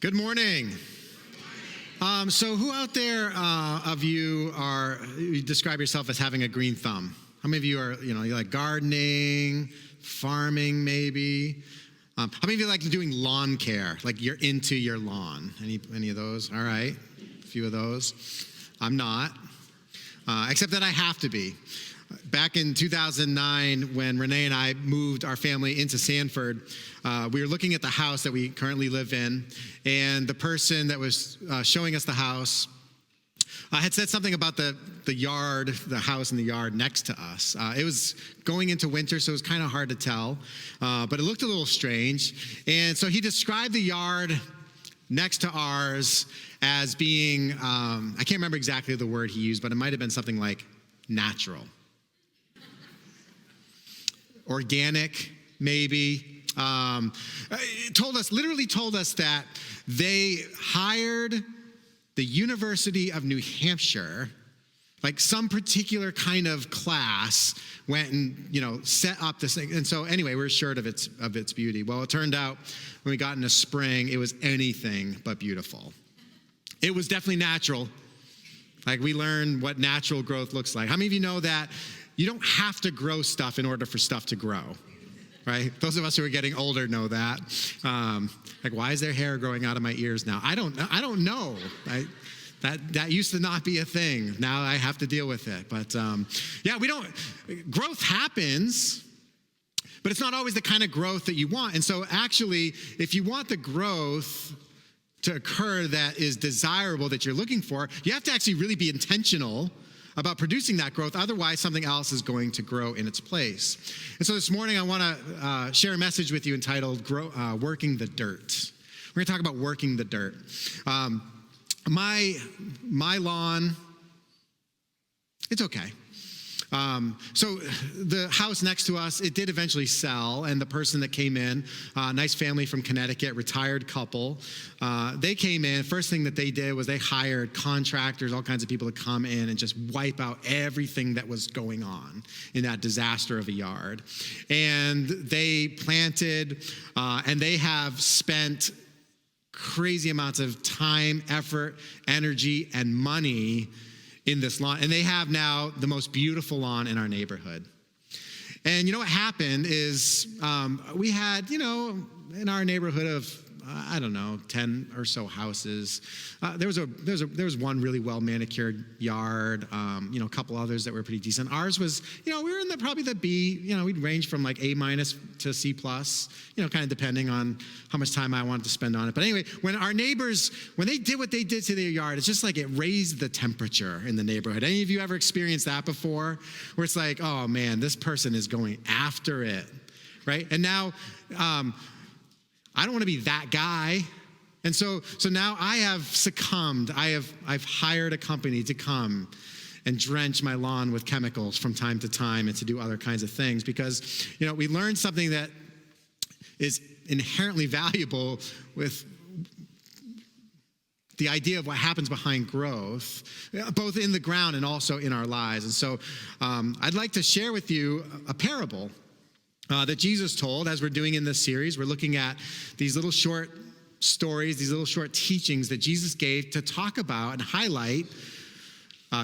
Good morning. So who out there of you you describe yourself as having a green thumb? How many of you are, you like gardening, farming maybe? How many of you like doing lawn care? Like you're into your lawn? Any of those? All right, a few of those. I'm not, except that I have to be. Back in 2009, when Renee and I moved our family into Sanford, we were looking at the house that we currently live in, and the person that was showing us the house had said something about the yard, the house and the yard next to us. It was going into winter, so it was kind of hard to tell, but it looked a little strange. And so he described the yard next to ours as being, I can't remember exactly the word he used, but it might have been something like natural. Organic, maybe. Literally told us that they hired the University of New Hampshire, like some particular kind of class, went and set up this thing. And so anyway, we're assured of its beauty. Well, it turned out when we got into spring, it was anything but beautiful. It was definitely natural. Like we learned what natural growth looks like. How many of you know that you don't have to grow stuff in order for stuff to grow, right? Those of us who are getting older know that. Like, why is there hair growing out of my ears now? I don't know. That used to not be a thing. Now I have to deal with it. But growth happens, but it's not always the kind of growth that you want. And so actually, if you want the growth to occur that is desirable, that you're looking for, you have to actually really be intentional about producing that growth. Otherwise, something else is going to grow in its place. And so this morning, I want to share a message with you entitled Working the Dirt. We're going to talk about working the dirt. My lawn, it's okay. So the house next to us, it did eventually sell, and the person that came in, nice family from Connecticut, retired couple, they came in. First thing that they did was they hired contractors, all kinds of people to come in and just wipe out everything that was going on in that disaster of a yard. And they planted, and they have spent crazy amounts of time, effort, energy, and money in this lawn. And they have now the most beautiful lawn in our neighborhood. And what happened is we had, in our neighborhood of, 10 or so houses. There was one really well manicured yard, a couple others that were pretty decent. Ours was, we were in probably the B, we'd range from like A- to C+, kind of depending on how much time I wanted to spend on it. But anyway, when our neighbors, when they did what they did to their yard, it's just like it raised the temperature in the neighborhood. Any of you ever experienced that before? Where it's like, oh man, this person is going after it, right? And now, I don't want to be that guy. And so now I have succumbed. I've hired a company to come and drench my lawn with chemicals from time to time and to do other kinds of things because, we learned something that is inherently valuable with the idea of what happens behind growth, both in the ground and also in our lives. And so I'd like to share with you a parable that Jesus told as we're doing in this series. We're looking at these little short stories, these little short teachings that Jesus gave to talk about and highlight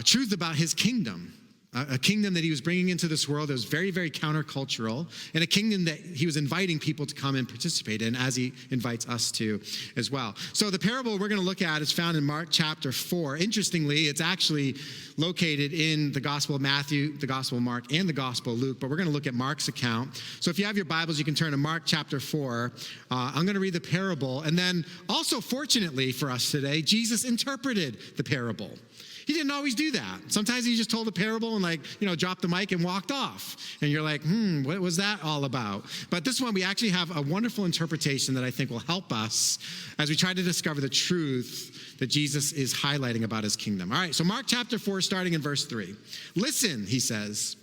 truth about his kingdom. A kingdom that he was bringing into this world that was very, very countercultural, and a kingdom that he was inviting people to come and participate in, as he invites us to as well. So the parable we're going to look at is found in Mark chapter 4. Interestingly, it's actually located in the Gospel of Matthew, the Gospel of Mark, and the Gospel of Luke, but we're going to look at Mark's account. So if you have your Bibles, you can turn to Mark chapter 4. I'm going to read the parable, and then also, fortunately for us today, Jesus interpreted the parable. He didn't always do that. Sometimes he just told a parable and dropped the mic and walked off. And you're like, what was that all about? But this one, we actually have a wonderful interpretation that I think will help us as we try to discover the truth that Jesus is highlighting about his kingdom. All right, so Mark chapter 4, starting in verse 3. Listen, he says,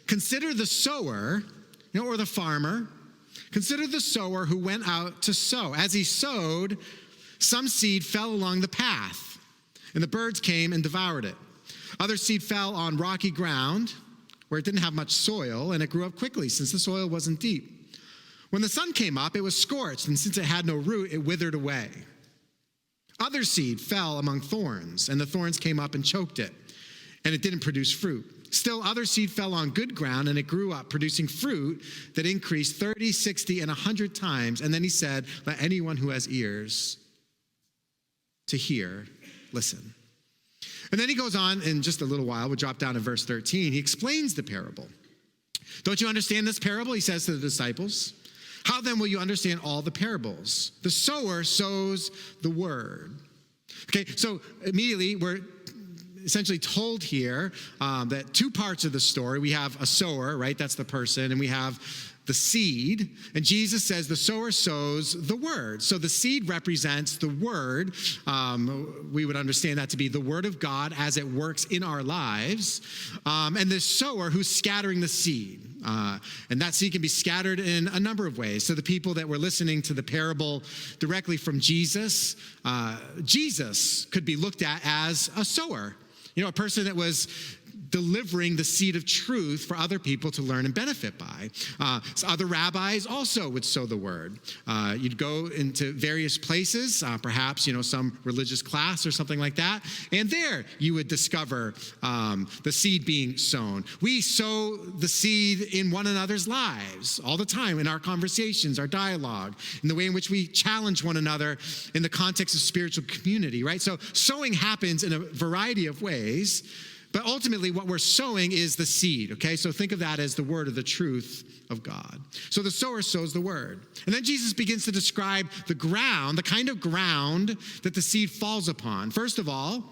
consider the sower, or the farmer. Consider the sower who went out to sow. As he sowed, some seed fell along the path, and the birds came and devoured it. Other seed fell on rocky ground where it didn't have much soil, and it grew up quickly since the soil wasn't deep. When the sun came up, it was scorched, and since it had no root, it withered away. Other seed fell among thorns, and the thorns came up and choked it, and it didn't produce fruit. Still, other seed fell on good ground, and it grew up, producing fruit that increased 30, 60, and 100 times. And then he said, let anyone who has ears to hear, listen. And then he goes on in just a little while. We'll drop down to verse 13. He explains the parable. Don't you understand this parable? He says to the disciples. How then will you understand all the parables? The sower sows the word. Okay, so immediately we're essentially told here that two parts of the story. We have a sower, right? That's the person. And we have the seed. And Jesus says the sower sows the word. So the seed represents the word. We would understand that to be the word of God as it works in our lives. And the sower who's scattering the seed. And that seed can be scattered in a number of ways. So the people that were listening to the parable directly from Jesus, Jesus could be looked at as a sower. You know, a person that was delivering the seed of truth for other people to learn and benefit by. So other rabbis also would sow the word. You'd go into various places, perhaps, some religious class or something like that, and there you would discover the seed being sown. We sow the seed in one another's lives all the time, in our conversations, our dialogue, in the way in which we challenge one another in the context of spiritual community, right? So sowing happens in a variety of ways. But ultimately, what we're sowing is the seed, okay? So think of that as the word of the truth of God. So the sower sows the word. And then Jesus begins to describe the ground, the kind of ground that the seed falls upon. First of all,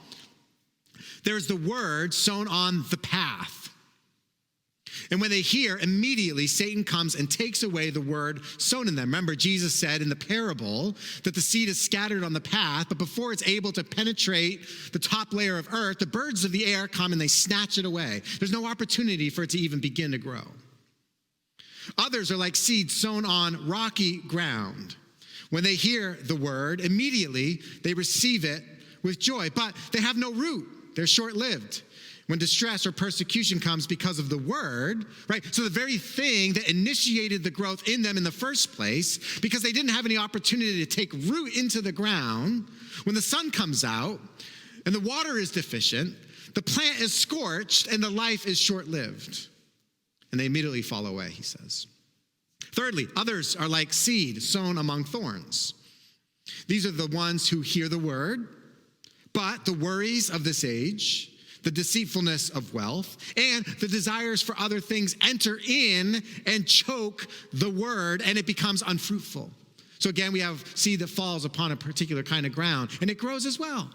there's the word sown on the path. And when they hear, immediately Satan comes and takes away the word sown in them. Remember, Jesus said in the parable that the seed is scattered on the path, but before it's able to penetrate the top layer of earth, the birds of the air come and they snatch it away. There's no opportunity for it to even begin to grow. Others are like seeds sown on rocky ground. When they hear the word, immediately they receive it with joy, but they have no root. They're short-lived. When distress or persecution comes because of the word, right? So the very thing that initiated the growth in them in the first place, because they didn't have any opportunity to take root into the ground, when the sun comes out and the water is deficient, the plant is scorched and the life is short-lived. And they immediately fall away, he says. Thirdly, others are like seed sown among thorns. These are the ones who hear the word, but the worries of this age, the deceitfulness of wealth, and the desires for other things enter in and choke the word, and it becomes unfruitful. So again, we have seed that falls upon a particular kind of ground, and it grows as well.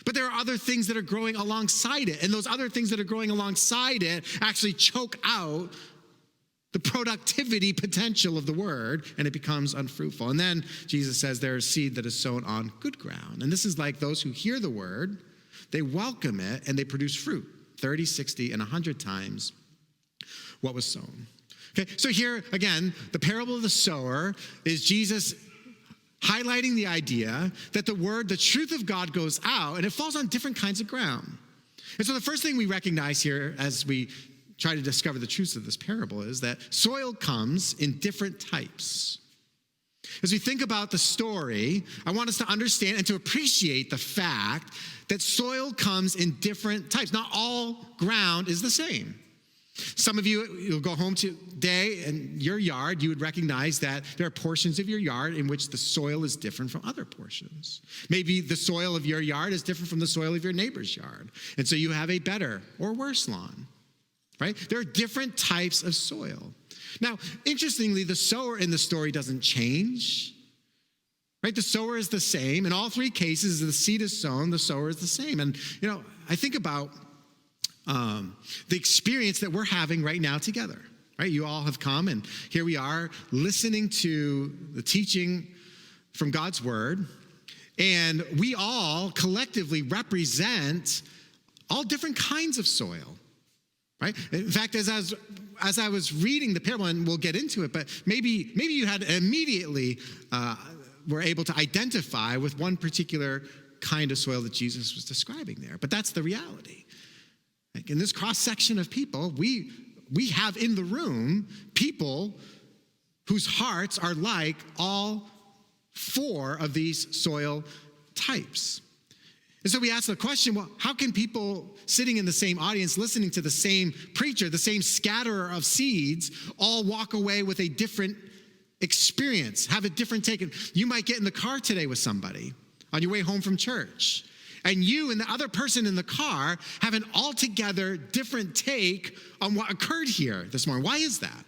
But there are other things that are growing alongside it, and those other things that are growing alongside it actually choke out the productivity potential of the word, and it becomes unfruitful. And then Jesus says there is seed that is sown on good ground. And this is like those who hear the word, they welcome it, and they produce fruit 30, 60, and 100 times what was sown. Okay, so here, again, the parable of the sower is Jesus highlighting the idea that the word, the truth of God goes out, and it falls on different kinds of ground. And so the first thing we recognize here as we try to discover the truths of this parable is that soil comes in different types. As we think about the story, I want us to understand and to appreciate the fact that soil comes in different types. Not all ground is the same. Some of you, you'll go home today and your yard, you would recognize that there are portions of your yard in which the soil is different from other portions. Maybe the soil of your yard is different from the soil of your neighbor's yard. And so you have a better or worse lawn, right? There are different types of soil. Now, interestingly, the sower in the story doesn't change, right? The sower is the same. In all three cases, the seed is sown, the sower is the same. And, I think about the experience that we're having right now together, right? You all have come, and here we are listening to the teaching from God's word, and we all collectively represent all different kinds of soil, right? In fact, as I was reading the parable, and we'll get into it, but maybe you had immediately were able to identify with one particular kind of soil that Jesus was describing there. But that's the reality. Like in this cross-section of people, we have in the room people whose hearts are like all four of these soil types. And so we ask the question, well, how can people sitting in the same audience, listening to the same preacher, the same scatterer of seeds, all walk away with a different experience, have a different take? You might get in the car today with somebody on your way home from church, and you and the other person in the car have an altogether different take on what occurred here this morning. Why is that?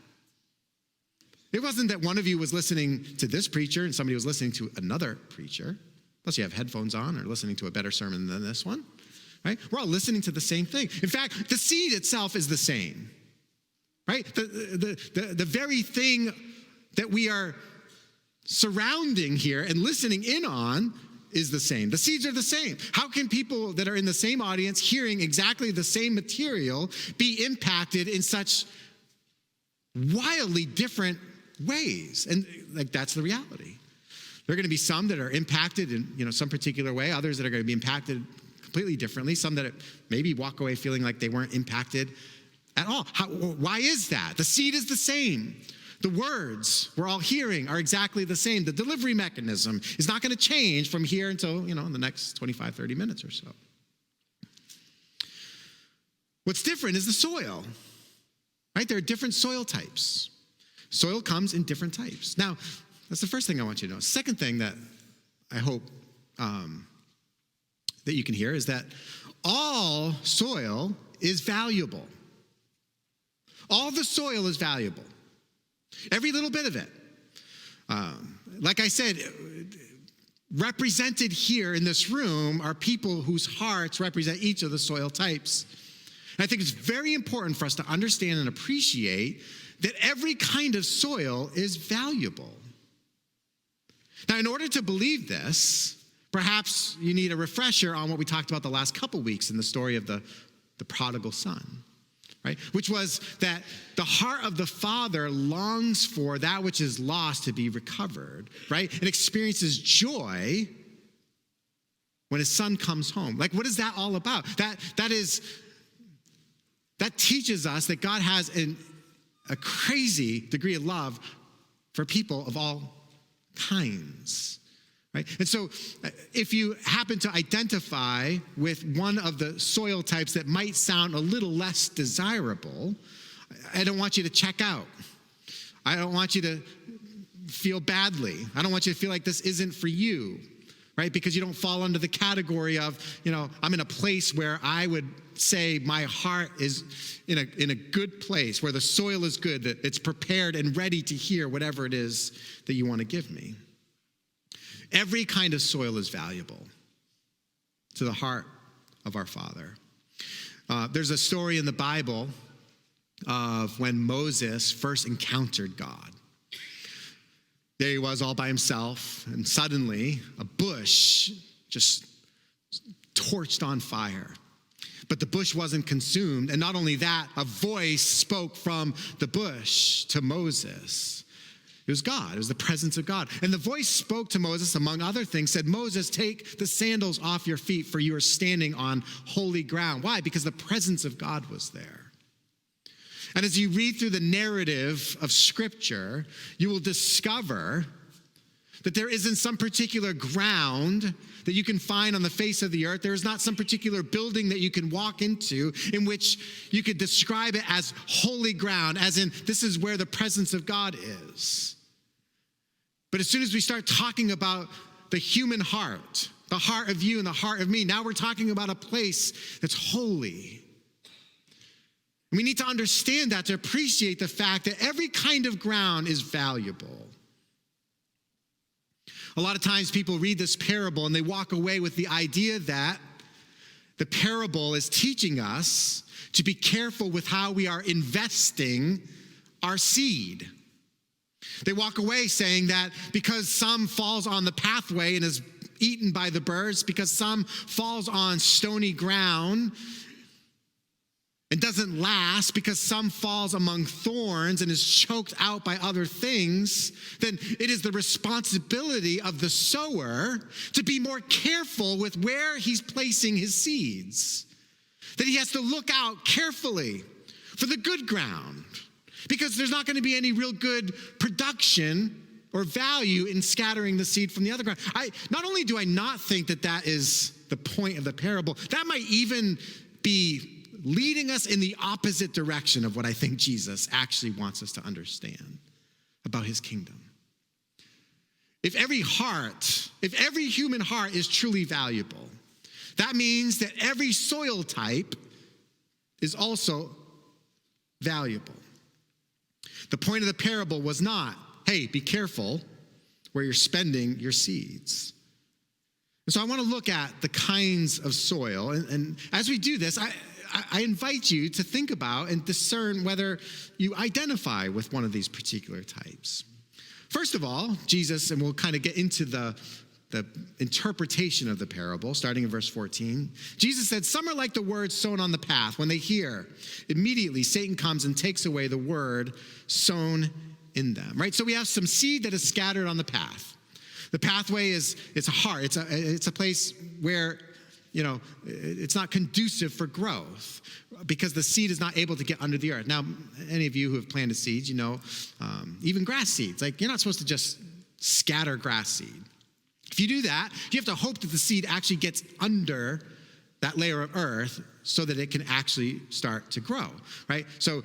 It wasn't that one of you was listening to this preacher and somebody was listening to another preacher, unless you have headphones on or listening to a better sermon than this one, right? We're all listening to the same thing. In fact, the seed itself is the same, right? The very thing that we are surrounding here and listening in on is the same. The seeds are the same. How can people that are in the same audience hearing exactly the same material be impacted in such wildly different ways? And like, that's the reality. There are going to be some that are impacted in some particular way, others that are going to be impacted completely differently, some that maybe walk away feeling like they weren't impacted at all. Why is that? The seed is the same. The words we're all hearing are exactly the same. The delivery mechanism is not going to change from here until, in the next 25, 30 minutes or so. What's different is the soil, right? There are different soil types. Soil comes in different types. Now, that's the first thing I want you to know. Second thing that I hope that you can hear is that all soil is valuable. All the soil is valuable. Every little bit of it. Like I said, represented here in this room are people whose hearts represent each of the soil types. And I think it's very important for us to understand and appreciate that every kind of soil is valuable. Now, in order to believe this, perhaps you need a refresher on what we talked about the last couple weeks in the story of the prodigal son, right? Which was that the heart of the father longs for that which is lost to be recovered, right? And experiences joy when his son comes home. Like, what is that all about? That teaches us that God has a crazy degree of love for people of all kinds, right? And so if you happen to identify with one of the soil types that might sound a little less desirable, I don't want you to check out. I don't want you to feel badly. I don't want you to feel like this isn't for you, right? Because you don't fall under the category of, I'm in a place where I would say my heart is in a good place, where the soil is good, that it's prepared and ready to hear whatever it is that you want to give me. Every kind of soil is valuable to the heart of our Father. There's a story in the Bible of when Moses first encountered God. There he was all by himself, and suddenly a bush just torched on fire. But the bush wasn't consumed, and not only that, a voice spoke from the bush to Moses. It was God. It was the presence of God. And the voice spoke to Moses, among other things, said, Moses, take the sandals off your feet, for you are standing on holy ground. Why? Because the presence of God was there. And as you read through the narrative of Scripture, you will discover that there isn't some particular ground that you can find on the face of the earth. There is not some particular building that you can walk into in which you could describe it as holy ground, as in this is where the presence of God is. But as soon as we start talking about the human heart, the heart of you and the heart of me, now we're talking about a place that's holy. We need to understand that to appreciate the fact that every kind of ground is valuable. A lot of times people read this parable and they walk away with the idea that the parable is teaching us to be careful with how we are investing our seed. They walk away saying that because some falls on the pathway and is eaten by the birds, because some falls on stony ground and doesn't last, because some falls among thorns and is choked out by other things, then it is the responsibility of the sower to be more careful with where he's placing his seeds. That he has to look out carefully for the good ground, because there's not going to be any real good production reduction or value in scattering the seed from the other ground. Not only do I not think that that is the point of the parable, that might even be leading us in the opposite direction of what I think Jesus actually wants us to understand about his kingdom. If every human heart is truly valuable, that means that every soil type is also valuable. The point of the parable was not, hey, be careful where you're spending your seeds. And so I want to look at the kinds of soil. And as we do this, I invite you to think about and discern whether you identify with one of these particular types. First of all, Jesus, and we'll kind of get into the interpretation of the parable, starting in verse 14. Jesus said, some are like the word sown on the path. When they hear, immediately Satan comes and takes away the word sown in them, right? So we have some seed that is scattered on the path. The pathway it's a heart. It's a place where, it's not conducive for growth because the seed is not able to get under the earth. Now, any of you who have planted seeds, even grass seeds, like you're not supposed to just scatter grass seed. If you do that, you have to hope that the seed actually gets under that layer of earth so that it can actually start to grow, right? So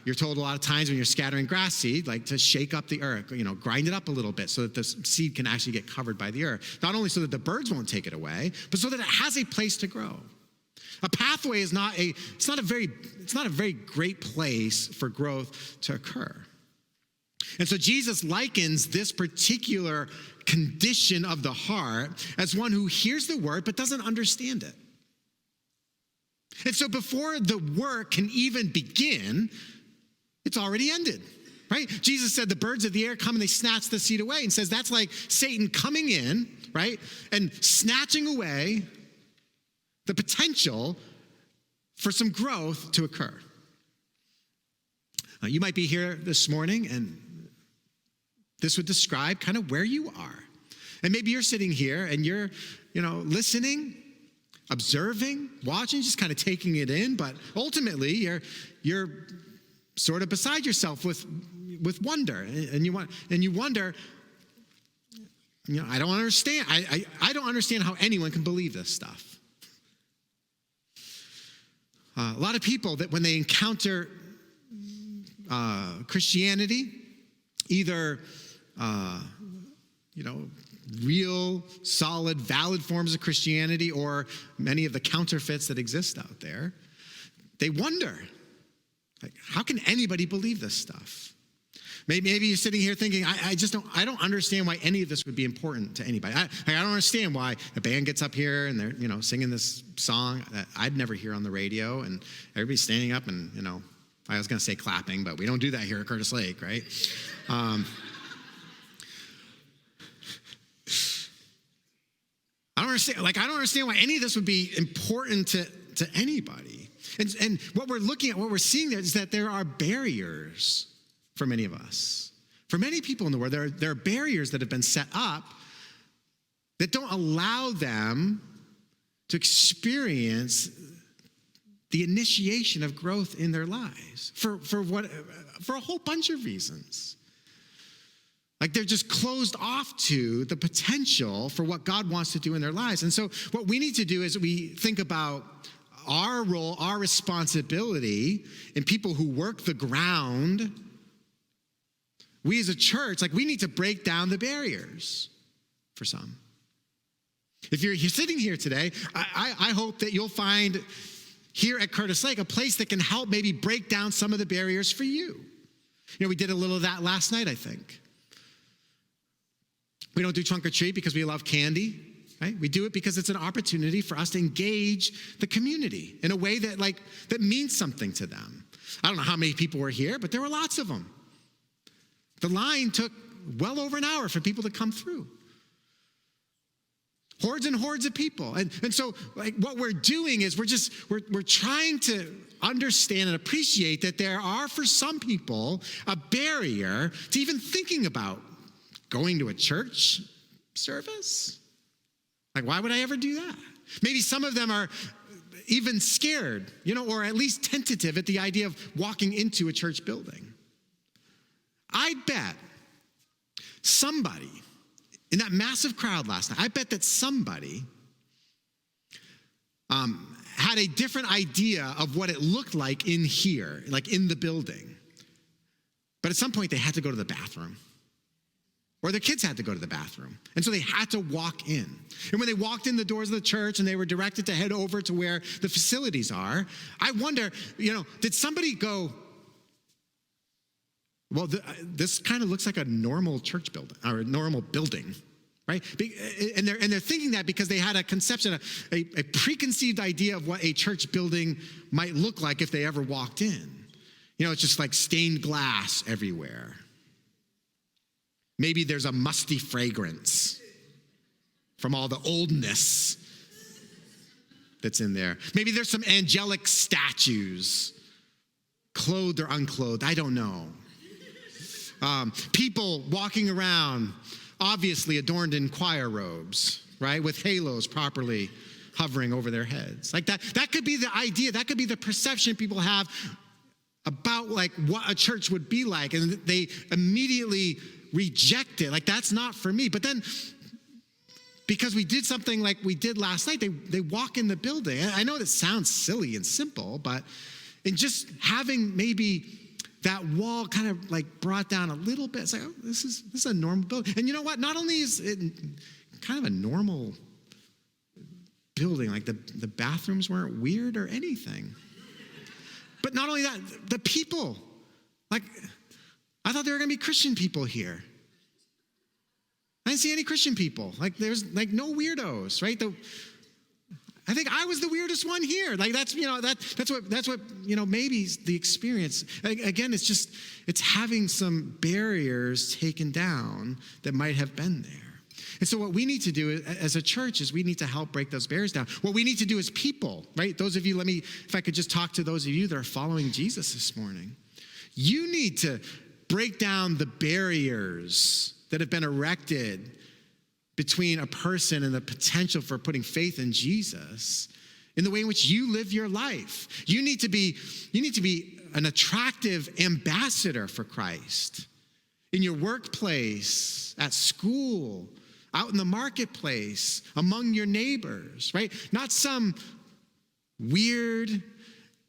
you're told a lot of times when you're scattering grass seed, like to shake up the earth, grind it up a little bit so that the seed can actually get covered by the earth. Not only so that the birds won't take it away, but so that it has a place to grow. A pathway is not a very great place for growth to occur. And so Jesus likens this particular condition of the heart as one who hears the word but doesn't understand it. And so before the work can even begin, it's already ended, right? Jesus said the birds of the air come and they snatch the seed away, and says that's like Satan coming in, right, and snatching away the potential for some growth to occur. You might be here this morning and this would describe kind of where you are. And maybe you're sitting here and you're, listening, observing, watching, just kind of taking it in, but ultimately you're sort of beside yourself with wonder, and you wonder, I don't understand. I don't understand how anyone can believe this stuff. A lot of people that when they encounter Christianity, either real, solid, valid forms of Christianity or many of the counterfeits that exist out there, they wonder, like, how can anybody believe this stuff? Maybe you're sitting here thinking, I don't understand why any of this would be important to anybody. I don't understand why a band gets up here and they're, singing this song that I'd never hear on the radio, and everybody's standing up and, I was going to say clapping, but we don't do that here at Curtis Lake, right? I don't understand why any of this would be important to anybody. And what we're seeing there is that there are barriers for many of us. For many people in the world, there are barriers that have been set up that don't allow them to experience the initiation of growth in their lives for a whole bunch of reasons. Like they're just closed off to the potential for what God wants to do in their lives. And so what we need to do is we think about our role, our responsibility in people who work the ground. We as a church, we need to break down the barriers for some. If you're sitting here today, I hope that you'll find here at Curtis Lake a place that can help maybe break down some of the barriers for you. We did a little of that last night, I think. We don't do trunk or treat because we love candy, right? We do it because it's an opportunity for us to engage the community in a way that means something to them. I don't know how many people were here, but there were lots of them. The line took well over an hour for people to come through. Hordes and hordes of people. And so what we're doing is we're trying to understand and appreciate that there are, for some people, a barrier to even thinking about going to a church service. Why would I ever do that? Maybe some of them are even scared, or at least tentative at the idea of walking into a church building. I bet somebody in that massive crowd last night, I bet that somebody had a different idea of what it looked like in here, like in the building. But at some point, they had to go to the bathroom. Or their kids had to go to the bathroom. And so they had to walk in. And when they walked in the doors of the church and they were directed to head over to where the facilities are, I wonder, did somebody go, well, this kind of looks like a normal church building, or a normal building, right? And they're thinking that because they had a conception, a preconceived idea of what a church building might look like if they ever walked in. It's just like stained glass everywhere. Maybe there's a musty fragrance from all the oldness that's in there. Maybe there's some angelic statues, clothed or unclothed, I don't know. People walking around, obviously adorned in choir robes, right? With halos properly hovering over their heads. Like that could be the idea, that could be the perception people have about like what a church would be like. And they immediately reject it. Like, that's not for me. But then, because we did something like we did last night, they walk in the building. I know that sounds silly and simple, but in just having maybe that wall kind of like brought down a little bit, it's like, oh, this is a normal building. And you know what? Not only is it kind of a normal building, like the bathrooms weren't weird or anything. But not only that, the people, like, I thought there were going to be Christian people here. I didn't see any Christian people. Like, there's like no weirdos, right? I think I was the weirdest one here. Like, that's what maybe the experience. Again, it's having some barriers taken down that might have been there. And so what we need to do as a church is we need to help break those barriers down. What we need to do as people, right? Those of you, if I could just talk to those of you that are following Jesus this morning. You need to break down the barriers that have been erected between a person and the potential for putting faith in Jesus in the way in which you live your life. You need to be an attractive ambassador for Christ in your workplace, at school, out in the marketplace, among your neighbors, right? Not some weird,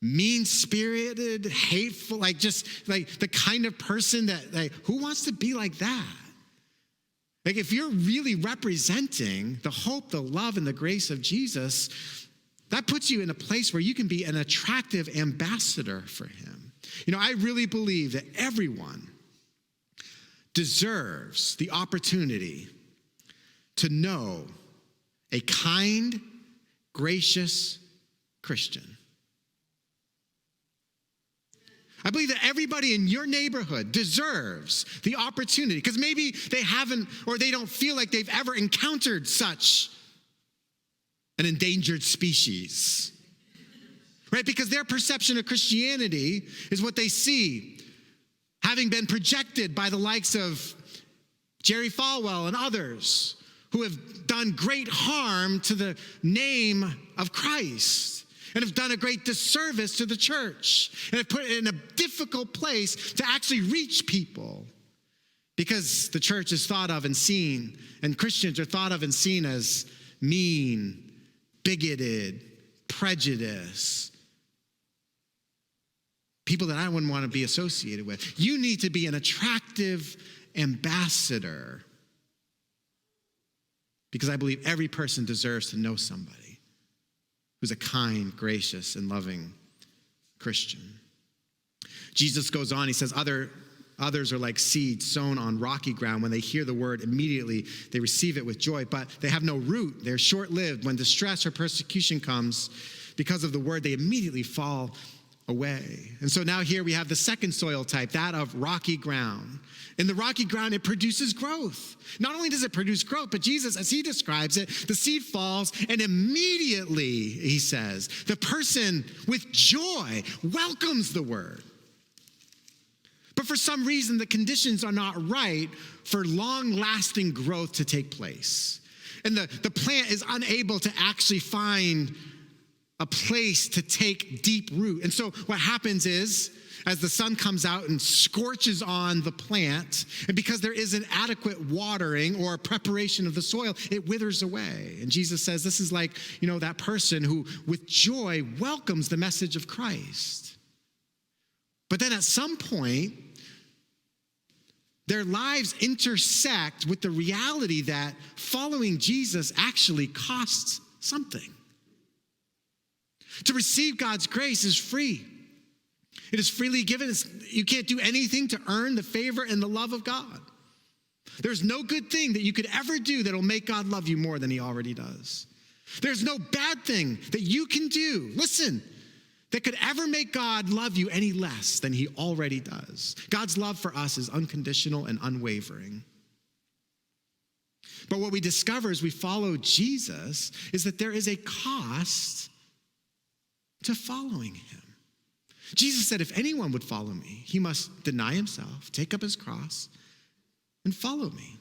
mean-spirited, hateful, just the kind of person that, who wants to be like that? Like, if you're really representing the hope, the love, and the grace of Jesus, that puts you in a place where you can be an attractive ambassador for him. I really believe that everyone deserves the opportunity to know a kind, gracious Christian. I believe that everybody in your neighborhood deserves the opportunity, because maybe they haven't, or they don't feel like they've ever encountered such an endangered species, right? Because their perception of Christianity is what they see, having been projected by the likes of Jerry Falwell and others who have done great harm to the name of Christ, and have done a great disservice to the church, and have put it in a difficult place to actually reach people, because the church is thought of and seen, and Christians are thought of and seen as mean, bigoted, prejudiced, people that I wouldn't want to be associated with. You need to be an attractive ambassador, because I believe every person deserves to know somebody who's a kind, gracious, and loving Christian. Jesus goes on, he says, others are like seeds sown on rocky ground. When they hear the word, immediately they receive it with joy, but they have no root. They're short-lived. When distress or persecution comes because of the word, they immediately fall away. And so now here we have the second soil type, that of rocky ground. In the rocky ground, it produces growth. Not only does it produce growth, but Jesus, as he describes it, the seed falls, and immediately, he says, the person with joy welcomes the word. But for some reason, the conditions are not right for long-lasting growth to take place. And the plant is unable to actually find a place to take deep root. And so what happens is, as the sun comes out and scorches on the plant, and because there isn't adequate watering or preparation of the soil, it withers away. And Jesus says this is like, that person who with joy welcomes the message of Christ. But then at some point, their lives intersect with the reality that following Jesus actually costs something. To receive God's grace is free. It is freely given. You can't do anything to earn the favor and the love of God. There's no good thing that you could ever do that will make God love you more than he already does. There's no bad thing that you can do, listen, that could ever make God love you any less than he already does. God's love for us is unconditional and unwavering. But what we discover as we follow Jesus is that there is a cost to following him. Jesus said, if anyone would follow me, he must deny himself, take up his cross, and follow me.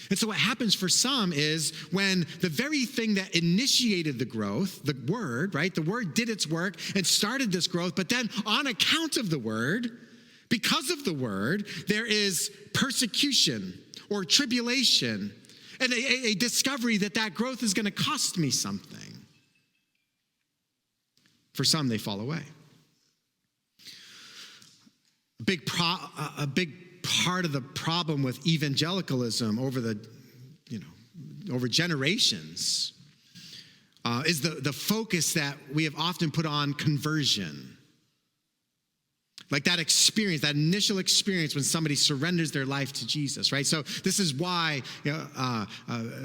And so what happens for some is when the very thing that initiated the growth, the word, right? The word did its work and started this growth, but then on account of the word, because of the word, there is persecution or tribulation and a discovery that growth is going to cost me something. For some, they fall away. A big part of the problem with evangelicalism over generations is the focus that we have often put on conversion. Like that experience, that initial experience when somebody surrenders their life to Jesus, right? So this is why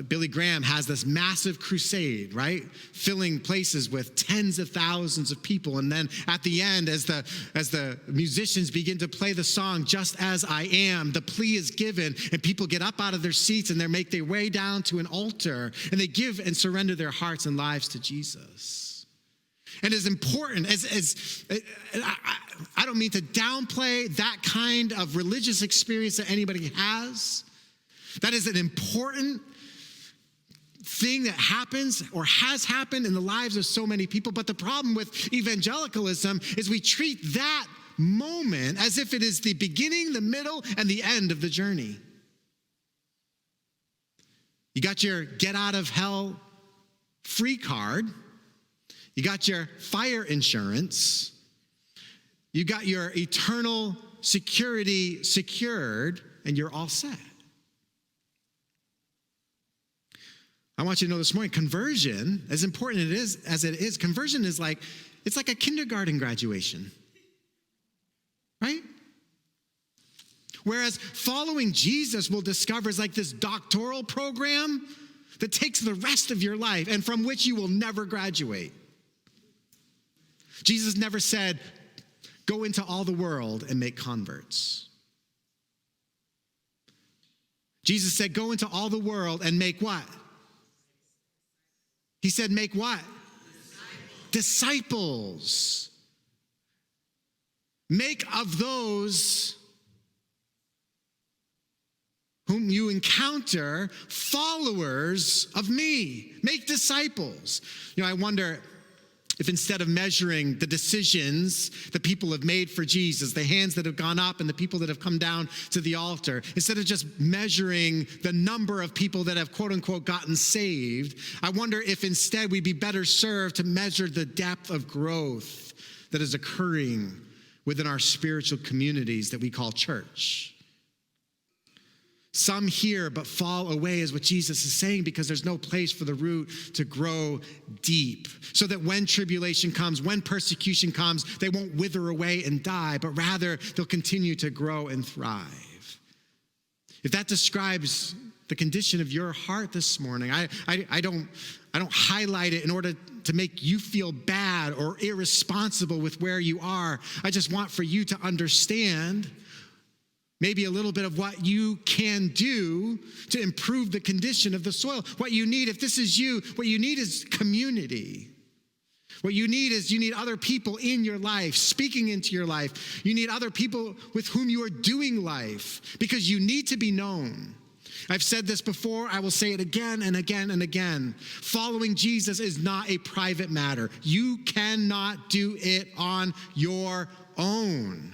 Billy Graham has this massive crusade, right? Filling places with tens of thousands of people. And then at the end, as the musicians begin to play the song, Just As I Am, the plea is given and people get up out of their seats and they make their way down to an altar and they give and surrender their hearts and lives to Jesus. And as important as I don't mean to downplay that kind of religious experience that anybody has. That is an important thing that happens or has happened in the lives of so many people. But the problem with evangelicalism is we treat that moment as if it is the beginning, the middle, and the end of the journey. You got your get out of hell free card. You got your fire insurance. You got your eternal security secured, and you're all set. I want you to know this morning, conversion, as important as it is, conversion is it's like a kindergarten graduation, right? Whereas following Jesus, we'll discover, is like this doctoral program that takes the rest of your life and from which you will never graduate. Jesus never said, go into all the world and make converts. Jesus said, go into all the world and make what? He said, make what? Disciples. Make of those whom you encounter followers of me. Make disciples. I wonder if instead of measuring the decisions that people have made for Jesus, the hands that have gone up and the people that have come down to the altar, instead of just measuring the number of people that have quote unquote gotten saved, I wonder if instead we'd be better served to measure the depth of growth that is occurring within our spiritual communities that we call church. Some hear but fall away is what Jesus is saying because there's no place for the root to grow deep. So that when tribulation comes, when persecution comes, they won't wither away and die, but rather they'll continue to grow and thrive. If that describes the condition of your heart this morning, I don't highlight it in order to make you feel bad or irresponsible with where you are. I just want for you to understand maybe a little bit of what you can do to improve the condition of the soil. What you need, if this is you, what you need is community. What you need is other people in your life, speaking into your life. You need other people with whom you are doing life because you need to be known. I've said this before, I will say it again and again and again. Following Jesus is not a private matter. You cannot do it on your own.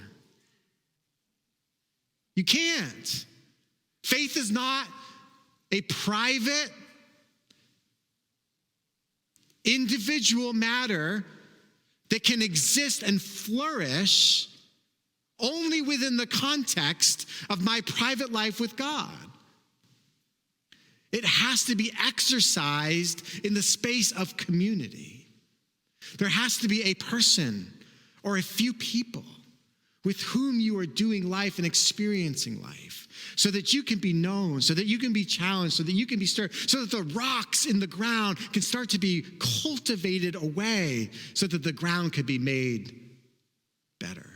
You can't. Faith is not a private, individual matter that can exist and flourish only within the context of my private life with God. It has to be exercised in the space of community. There has to be a person or a few people with whom you are doing life and experiencing life, so that you can be known, so that you can be challenged, so that you can be stirred, so that the rocks in the ground can start to be cultivated away, so that the ground could be made better.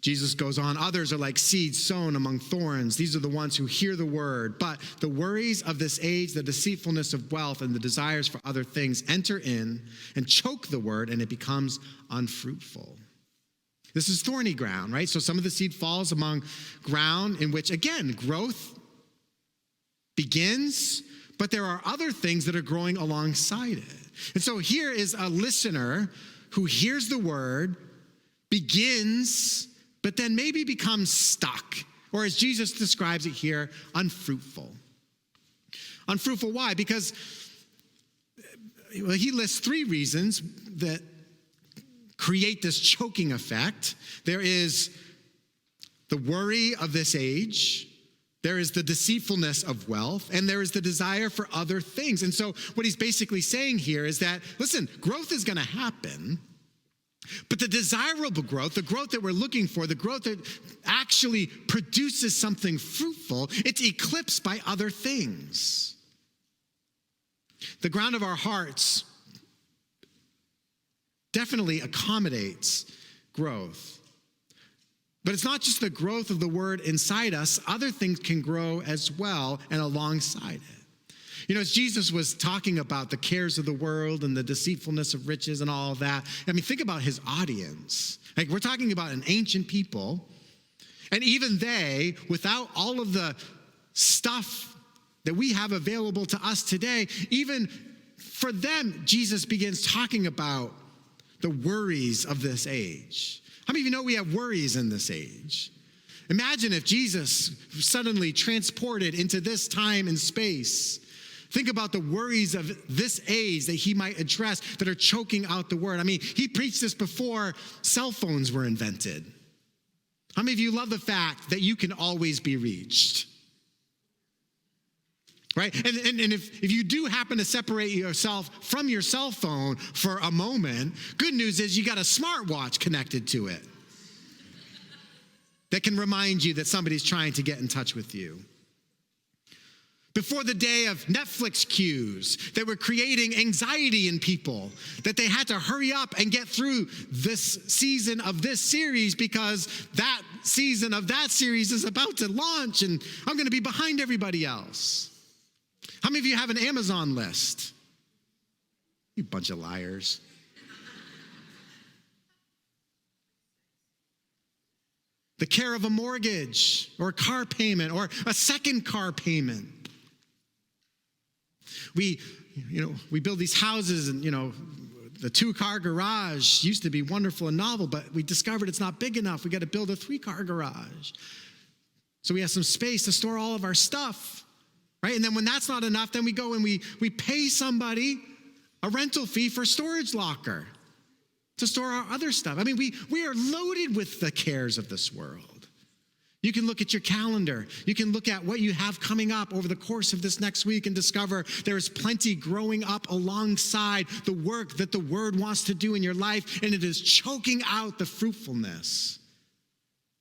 Jesus goes on, others are like seeds sown among thorns. These are the ones who hear the word, but the worries of this age, the deceitfulness of wealth, and the desires for other things enter in and choke the word, and it becomes unfruitful. This is thorny ground, right? So some of the seed falls among ground in which, again, growth begins, but there are other things that are growing alongside it. And so here is a listener who hears the word, begins, but then maybe becomes stuck, or as Jesus describes it here, unfruitful. Unfruitful, why? Because he lists three reasons that create this choking effect. There is the worry of this age, there is the deceitfulness of wealth, and there is the desire for other things. And so what he's basically saying here is that, listen, growth is going to happen, but the desirable growth, the growth that we're looking for, the growth that actually produces something fruitful, it's eclipsed by other things. The ground of our hearts definitely accommodates growth. But it's not just the growth of the word inside us, other things can grow as well and alongside it. You know, as Jesus was talking about the cares of the world and the deceitfulness of riches and all of that, I mean, think about his audience. Like, we're talking about an ancient people, and even they, without all of the stuff that we have available to us today, even for them, Jesus begins talking about the worries of this age. How many of you know we have worries in this age? Imagine if Jesus suddenly transported into this time and space. Think about the worries of this age that he might address that are choking out the word. I mean, he preached this before cell phones were invented. How many of you love the fact that you can always be reached? Right? And if you do happen to separate yourself from your cell phone for a moment, good news is you got a smartwatch connected to it that can remind you that somebody's trying to get in touch with you. Before the day of Netflix queues that were creating anxiety in people, that they had to hurry up and get through this season of this series because that season of that series is about to launch and I'm going to be behind everybody else. How many of you have an Amazon list? You bunch of liars. The care of a mortgage or a car payment or a second car payment. We build these houses and, the 2-car garage used to be wonderful and novel, but we discovered it's not big enough. We got to build a 3-car garage. So we have some space to store all of our stuff, right? And then when that's not enough, then we go and we pay somebody a rental fee for a storage locker to store our other stuff. I mean, we are loaded with the cares of this world. You can look at your calendar. You can look at what you have coming up over the course of this next week and discover there is plenty growing up alongside the work that the word wants to do in your life, and it is choking out the fruitfulness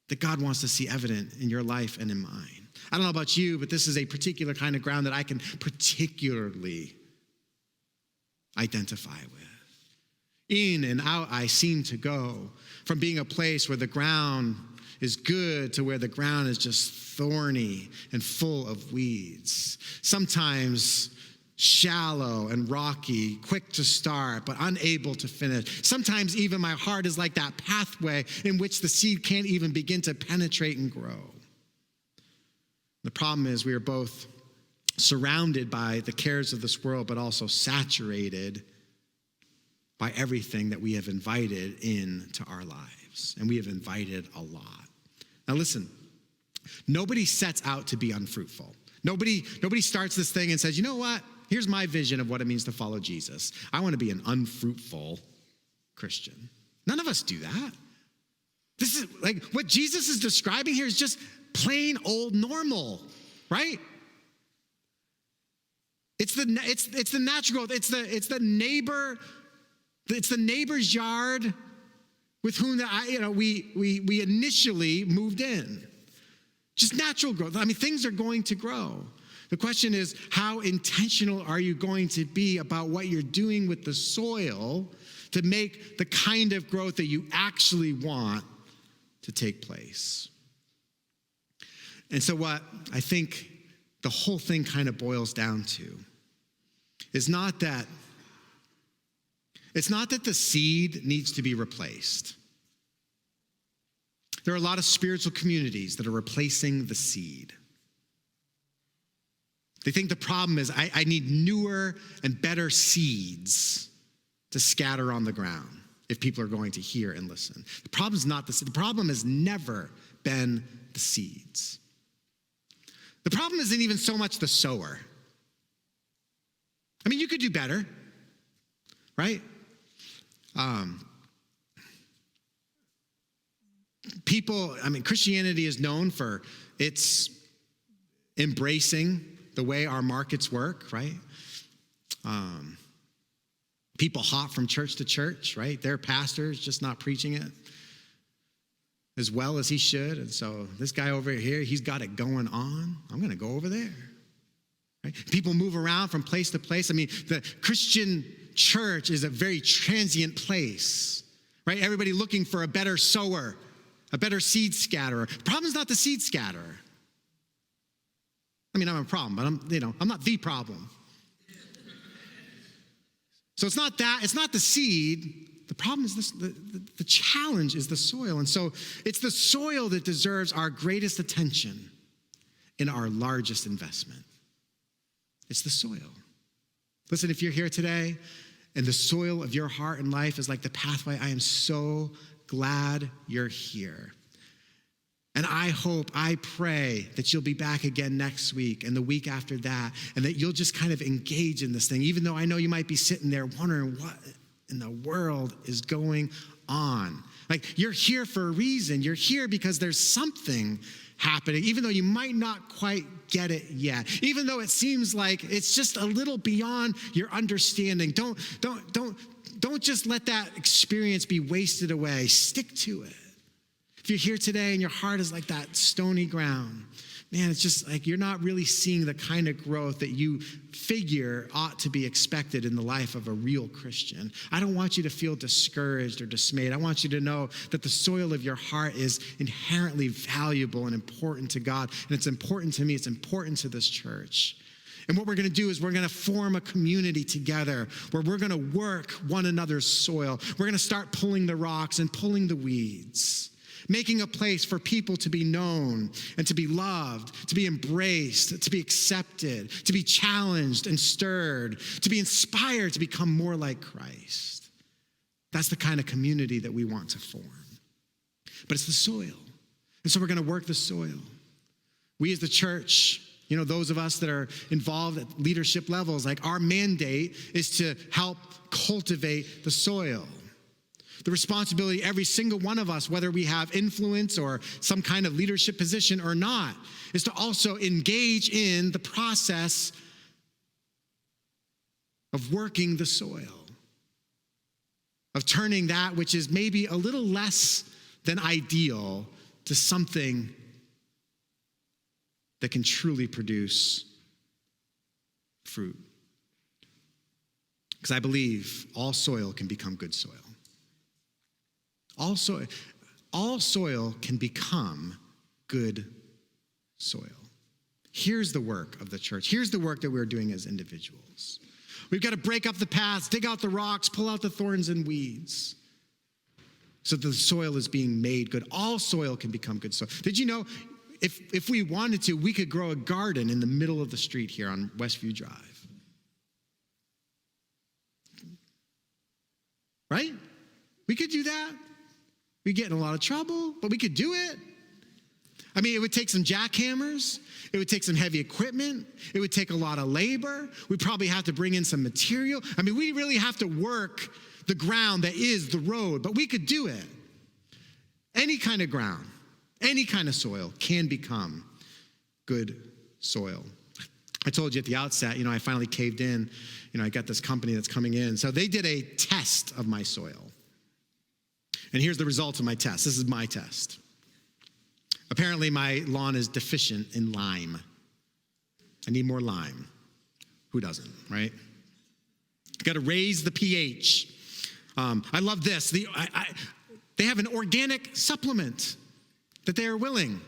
that God wants to see evident in your life and in mine. I don't know about you, but this is a particular kind of ground that I can particularly identify with. In and out I seem to go, from being a place where the ground is good to where the ground is just thorny and full of weeds. Sometimes shallow and rocky, quick to start, but unable to finish. Sometimes even my heart is like that pathway in which the seed can't even begin to penetrate and grow. The problem is we are both surrounded by the cares of this world, but also saturated by everything that we have invited into our lives. And we have invited a lot. Now listen, nobody sets out to be unfruitful. Nobody starts this thing and says, you know what? Here's my vision of what it means to follow Jesus. I want to be an unfruitful Christian. None of us do that. This is like what Jesus is describing here is just plain old normal, right? It's the natural growth. It's the neighbor's yard with whom we initially moved in. Just natural growth. I mean, things are going to grow. The question is, how intentional are you going to be about what you're doing with the soil to make the kind of growth that you actually want to take place? And so what I think the whole thing kind of boils down to is not that the seed needs to be replaced. There are a lot of spiritual communities that are replacing the seed. They think the problem is I need newer and better seeds to scatter on the ground if people are going to hear and listen. The problem is not the seed. The problem has never been the seeds. The problem isn't even so much the sower. I mean, you could do better, right? Christianity is known for its embracing the way our markets work, right? People hop from church to church, right? Their pastor's just not preaching it as well as he should. And so this guy over here, he's got it going on. I'm going to go over there, right? People move around from place to place. I mean, the Christian church is a very transient place, right? Everybody looking for a better sower, a better seed scatterer. The problem is not the seed scatterer. I mean, I'm a problem, but I'm not the problem. So it's not that, it's not the seed. The problem is this, the challenge is the soil. And so it's the soil that deserves our greatest attention in our largest investment. It's the soil. Listen, if you're here today and the soil of your heart and life is like the pathway, I am so glad you're here. And I pray that you'll be back again next week and the week after that, and that you'll just kind of engage in this thing, even though I know you might be sitting there wondering what in the world is going on. Like, you're here for a reason. You're here because there's something happening, even though you might not quite get it yet, even though it seems like it's just a little beyond your understanding. Don't just let that experience be wasted away. Stick to it. If you're here today and your heart is like that stony ground, man, it's just like you're not really seeing the kind of growth that you figure ought to be expected in the life of a real Christian. I don't want you to feel discouraged or dismayed. I want you to know that the soil of your heart is inherently valuable and important to God. And it's important to me. It's important to this church. And what we're going to do is we're going to form a community together where we're going to work one another's soil. We're going to start pulling the rocks and pulling the weeds, making a place for people to be known and to be loved, to be embraced, to be accepted, to be challenged and stirred, to be inspired to become more like Christ. That's the kind of community that we want to form. But it's the soil. And so we're going to work the soil. We as the church, those of us that are involved at leadership levels, like our mandate is to help cultivate the soil. The responsibility, every single one of us, whether we have influence or some kind of leadership position or not, is to also engage in the process of working the soil, of turning that which is maybe a little less than ideal to something that can truly produce fruit. Because I believe all soil can become good soil. All soil can become good soil. Here's the work of the church. Here's the work that we're doing as individuals. We've got to break up the paths, dig out the rocks, pull out the thorns and weeds, so that the soil is being made good. All soil can become good soil. Did you know, if we wanted to, we could grow a garden in the middle of the street here on Westview Drive. right? We could do that. We'd get in a lot of trouble, but we could do it. I mean, it would take some jackhammers. It would take some heavy equipment. It would take a lot of labor. We'd probably have to bring in some material. I mean, we really have to work the ground that is the road, but we could do it. Any kind of ground, any kind of soil can become good soil. I told you at the outset, I finally caved in. I got this company that's coming in. So they did a test of my soil. And here's the results of my test. This is my test. Apparently, my lawn is deficient in lime. I need more lime. Who doesn't, right? Got to raise the pH. I love this. They have an organic supplement that they are willing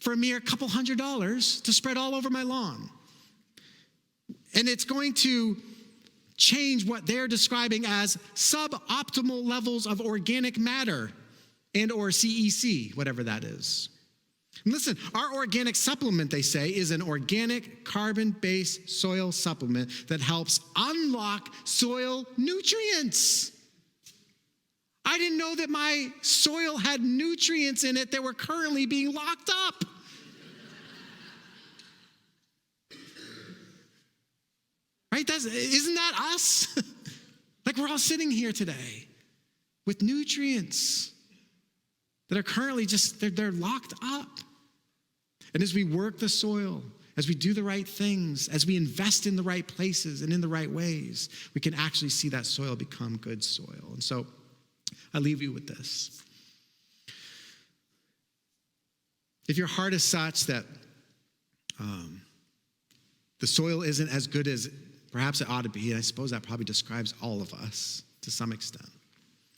for a mere couple $100 to spread all over my lawn. And it's going to change what they're describing as suboptimal levels of organic matter and or CEC, whatever that is. And listen, our organic supplement, they say, is an organic carbon-based soil supplement that helps unlock soil nutrients. I didn't know that my soil had nutrients in it that were currently being locked up. Right? Isn't that us? Like we're all sitting here today with nutrients that are currently they're locked up. And as we work the soil, as we do the right things, as we invest in the right places and in the right ways, we can actually see that soil become good soil. And so I leave you with this. If your heart is such that the soil isn't as good as perhaps it ought to be, and I suppose that probably describes all of us to some extent,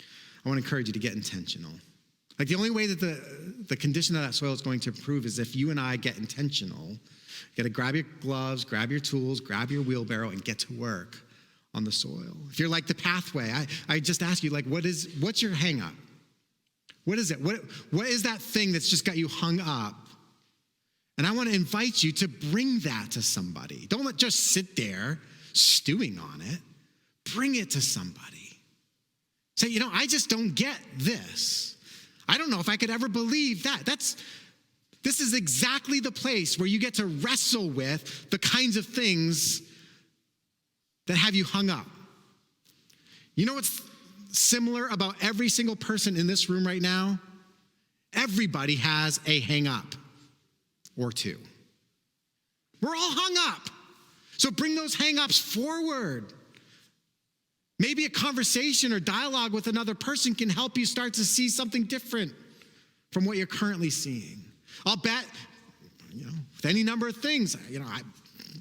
I want to encourage you to get intentional. Like the only way that the condition of that soil is going to improve is if you and I get intentional. You got to grab your gloves, grab your tools, grab your wheelbarrow, and get to work on the soil. If you're like the pathway, I just ask you, like, what's your hang up? What is it? What is that thing that's just got you hung up? And I want to invite you to bring that to somebody. Don't just sit there stewing on it. Bring it to somebody. Say, I just don't get this. I don't know if I could ever believe that. This is exactly the place where you get to wrestle with the kinds of things that have you hung up. You know what's similar about every single person in this room right now? Everybody has a hang up or two. We're all hung up. So bring those hang ups forward. Maybe a conversation or dialogue with another person can help you start to see something different from what you're currently seeing. I'll bet, with any number of things,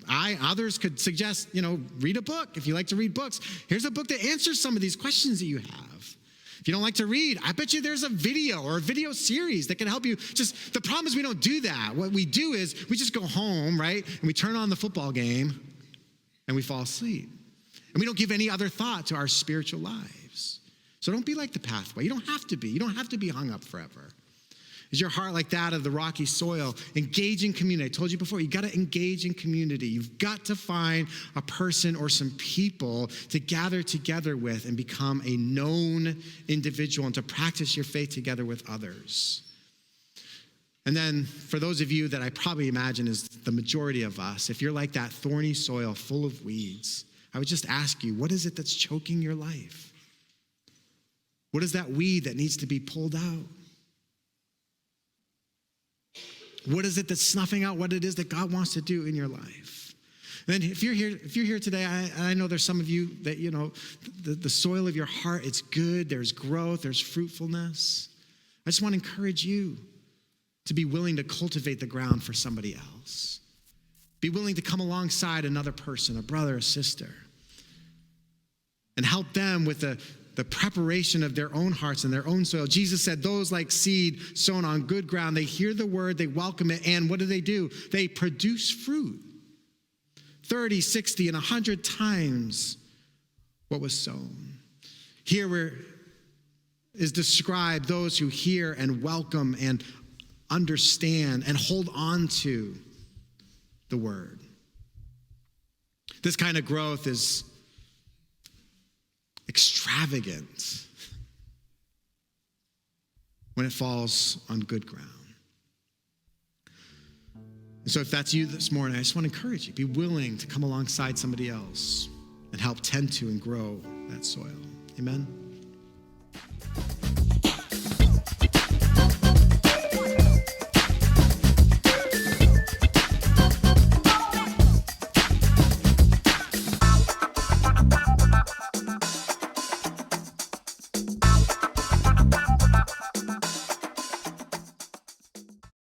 others could suggest, read a book. If you like to read books, here's a book that answers some of these questions that you have. If you don't like to read, I bet you there's a video or a video series that can help you. Just the problem is we don't do that. What we do is we just go home, right? And we turn on the football game and we fall asleep. And we don't give any other thought to our spiritual lives. So don't be like the pathway. You don't have to be. You don't have to be hung up forever. Is your heart like that of the rocky soil? Engage in community. I told you before, you got to engage in community. You've got to find a person or some people to gather together with and become a known individual and to practice your faith together with others. And then for those of you that I probably imagine is the majority of us, if you're like that thorny soil full of weeds, I would just ask you, what is it that's choking your life? What is that weed that needs to be pulled out? What is it that's snuffing out what it is that God wants to do in your life? And then if you're here today, I know there's some of you that, the soil of your heart, it's good, there's growth, there's fruitfulness. I just want to encourage you to be willing to cultivate the ground for somebody else. Be willing to come alongside another person, a brother, a sister, and help them with the preparation of their own hearts and their own soil. Jesus said, those like seed sown on good ground, they hear the word, they welcome it, and what do? They produce fruit. 30, 60, and 100 times what was sown. Here is described those who hear and welcome and understand and hold on to the word. This kind of growth is extravagant when it falls on good ground. And so if that's you this morning, I just want to encourage you, be willing to come alongside somebody else and help tend to and grow that soil. Amen.